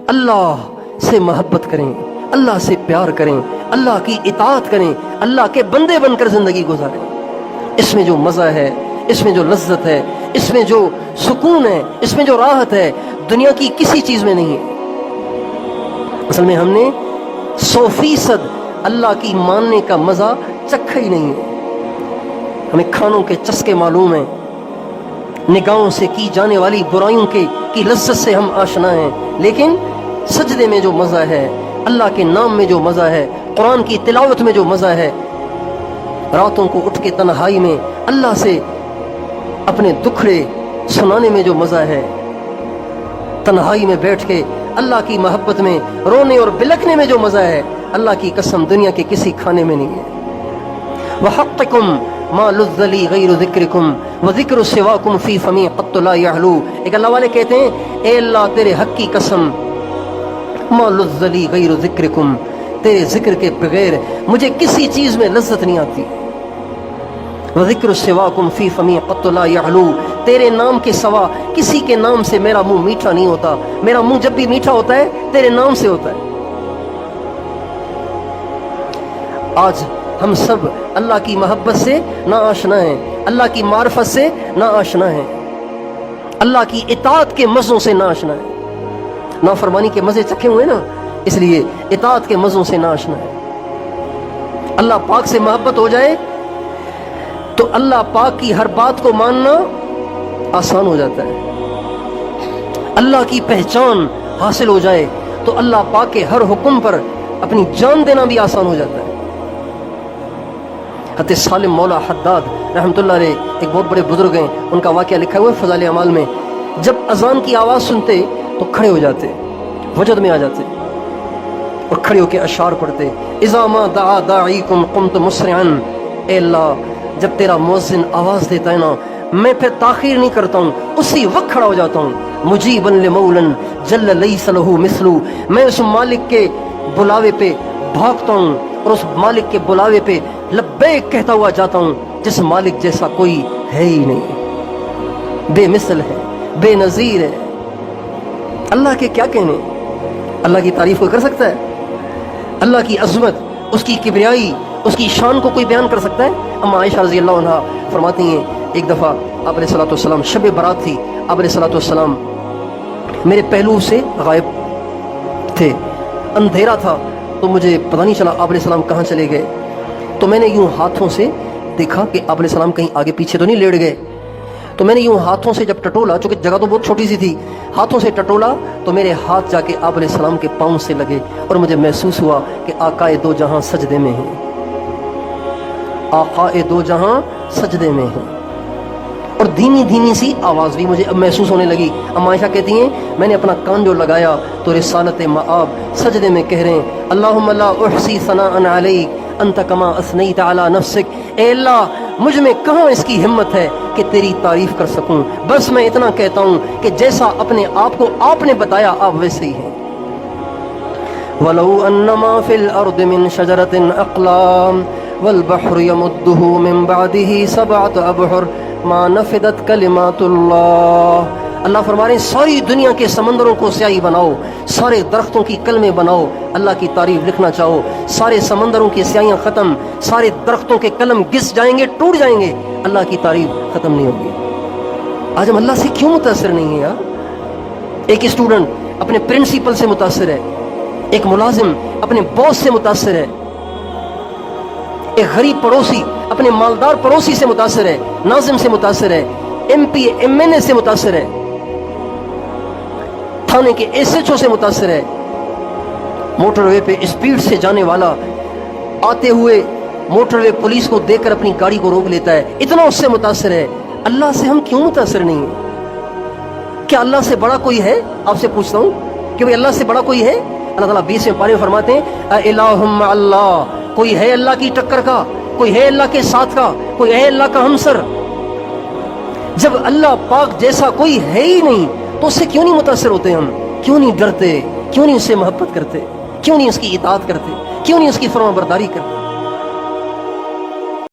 اللہ سے محبت کریں، اللہ سے پیار کریں، اللہ کی اطاعت کریں، اللہ کے بندے بن کر زندگی گزاریں۔ اس میں جو مزہ ہے، اس میں جو لذت ہے، اس میں جو سکون ہے، اس میں جو راحت ہے، دنیا کی کسی چیز میں نہیں ہے۔ اصل میں ہم نے 100% اللہ کی ماننے کا مزہ چکھا ہی نہیں ہے۔ ہمیں کھانوں کے چسکے معلوم ہیں، نگاہوں سے کی جانے والی برائیوں کی لذت سے ہم آشنا ہیں، لیکن سجدے میں جو مزہ ہے، اللہ کے نام میں جو مزہ ہے، قرآن کی تلاوت میں جو مزہ ہے، راتوں کو اٹھ کے تنہائی میں اللہ سے اپنے دکھڑے سنانے میں جو مزہ ہے، تنہائی میں بیٹھ کے اللہ کی محبت میں رونے اور بلکنے میں جو مزہ ہے، اللہ کی قسم دنیا کے کسی کھانے میں نہیں ہے۔ وَحَقِّكُمْ مَا لُذَّ لِي غَيْرُ ذِكْرِكُمْ وَذِكْرُ سِوَاكُمْ فِي فَمِي قَطُّ لَا يَعْلُو۔ ایک اللہ والے کہتے ہیں، اے اللہ تیرے حق کی قسم، مَا لُذَّ لِي غَيْرُ ذِكْرِكُمْ، تیرے ذکر کے بغیر مجھے کسی چیز میں لذت نہیں آتی۔ وَذِكْرُ سِوَاكُمْ فِي فَمِي قَطُّ لَا يَعْلُو، تیرے نام کے سوا کسی کے نام سے میرا منہ میٹھا نہیں ہوتا۔ میرا منہ جب بھی میٹھا ہوتا ہے تیرے نام سے ہوتا ہے۔ آج ہم سب اللہ کی محبت سے نا آشنا ہیں، اللہ کی معرفت سے نا آشنا ہیں، اللہ کی اطاعت کے مزوں سے نا آشنا ہیں۔ نافرمانی کے مزے چکھے ہوئے نا، اس لیے اطاعت کے مزوں سے نا آشنا ہے۔ اللہ پاک سے محبت ہو جائے تو اللہ پاک کی ہر بات کو ماننا آسان ہو جاتا ہے۔ اللہ کی پہچان حاصل ہو جائے تو اللہ پاک کے ہر حکم پر اپنی جان دینا بھی آسان ہو جاتا ہے۔ حضرت سالم مولا حداد رحمۃ اللہ علیہ ایک بہت بڑے بزرگ ہیں، ان کا واقعہ لکھا ہوا ہے فضائل اعمال میں۔ جب اذان کی آواز سنتے تو کھڑے ہو جاتے، وجد میں آ جاتے اور کھڑے ہو کے اشعار پڑھتے، اذا ما دعا داعیکم قمت مسرعا، اے اللہ جب تیرا مؤذن آواز دیتا ہے نا، میں پھر تاخیر نہیں کرتا ہوں، اسی وقت کھڑا ہو جاتا ہوں۔ مجیبا لمولا جل لیس لہ مثل، میں اس مالک کے بلاوے پہ بھاگتا ہوں اور اس مالک کے بلاوے پہ لبیک کہتا ہوا جاتا ہوں، جس مالک جیسا کوئی ہے ہی نہیں، بے مثل ہے، بے نظیر ہے۔ اللہ کے کیا کہنے، اللہ کی تعریف کوئی کر سکتا ہے؟ اللہ کی عظمت، اس کی کبریائی، اس کی شان کو کوئی بیان کر سکتا ہے؟ اما عائشہ رضی اللہ عنہا فرماتی ہیں، ایک دفعہ آپ علیہ الصلوۃ والسلام شب برات تھی، آپ علیہ الصلوۃ والسلام میرے پہلو سے غائب تھے، اندھیرا تھا تو مجھے پتہ نہیں چلا آپ علیہ السلام کہاں چلے گئے۔ تو میں نے یوں ہاتھوں سے دیکھا کہ آپ علیہ السلام کہیں آگے پیچھے تو نہیں لیٹ گئے، تو میں نے یوں ہاتھوں سے جب ٹٹولا، چونکہ جگہ تو بہت چھوٹی سی تھی، ہاتھوں سے ٹٹولا تو میرے ہاتھ جا کے آپ علیہ السلام کے پاؤں سے لگے اور مجھے محسوس ہوا کہ آقائے دو جہاں سجدے میں ہیں، آقائے دو جہاں سجدے میں ہیں۔ اور دھیمی دھیمی سی آواز بھی مجھے اب محسوس ہونے لگی۔ اما عائشہ کہتی ہیں، میں نے اپنا کان جو لگایا تو رسالت مآب سجدے میں کہہ رہے ہیں، اللہم لا احصی ثناء علیک انت کما اثنیت علی نفسک، اے اللہ مجھ میں کہاں اس کی ہمت ہے کہ تیری تعریف کر سکوں، بس میں اتنا کہتا ہوں کہ جیسا اپنے آپ کو آپ نے بتایا آپ ویسے ہی ہیں۔ وَلَوْ أَنَّمَا فِي الْأَرْضِ مِنْ شَجَرَةٍ أَقْلَامٌ وَالْبَحْرُ يَمُدُّهُ مِنْ بَعْدِهِ سَبْعَةُ أَبْحُرٍ مَا نَفِدَتْ كَلِمَاتُ اللَّهِ۔ اللہ فرما رہے ہیں ساری دنیا کے سمندروں کو سیاہی بناؤ، سارے درختوں کی کلمے بناؤ، اللہ کی تعریف لکھنا چاہو، سارے سمندروں کی سیاہیاں ختم، سارے درختوں کے قلم گس جائیں گے، ٹوٹ جائیں گے، اللہ کی تعریف ختم نہیں ہوگی۔ آج ہم اللہ سے کیوں متاثر نہیں ہیں یار؟ ایک اسٹوڈنٹ اپنے پرنسپل سے متاثر ہے، ایک ملازم اپنے باس سے متاثر ہے، ایک غریب پڑوسی اپنے مالدار پڑوسی سے متاثر ہے، ناظم سے متاثر ہے، ایم پی ایم این اے سے متاثر ہے، تھانے کے ایس ایچ او سے متاثر ہے، موٹر وے پہ اسپیڈ سے جانے والا آتے ہوئے موٹر وے پولیس کو دیکھ کر اپنی گاڑی کو روک لیتا ہے، اتنا اس سے متاثر ہے۔ اللہ سے ہم کیوں متاثر نہیں ہیں؟ کیا اللہ سے بڑا کوئی ہے؟ آپ سے پوچھتا ہوں کہ بھئی اللہ سے بڑا کوئی ہے؟ اللہ تعالیٰ 20ویں پارے میں فرماتے ہیں، الہم اللہ، کوئی ہے اللہ کی ٹکر کا، کوئی ہے اللہ کے ساتھ کا، کوئی ہے اللہ کا ہمسر؟ جب اللہ پاک جیسا کوئی ہے ہی نہیں تو اس سے کیوں نہیں متاثر ہوتے ہم؟ کیوں نہیں ڈرتے؟ کیوں نہیں اس سے محبت کرتے؟ کیوں نہیں اس کی اطاعت کرتے؟ کیوں نہیں اس کی فرما برداری کرتے؟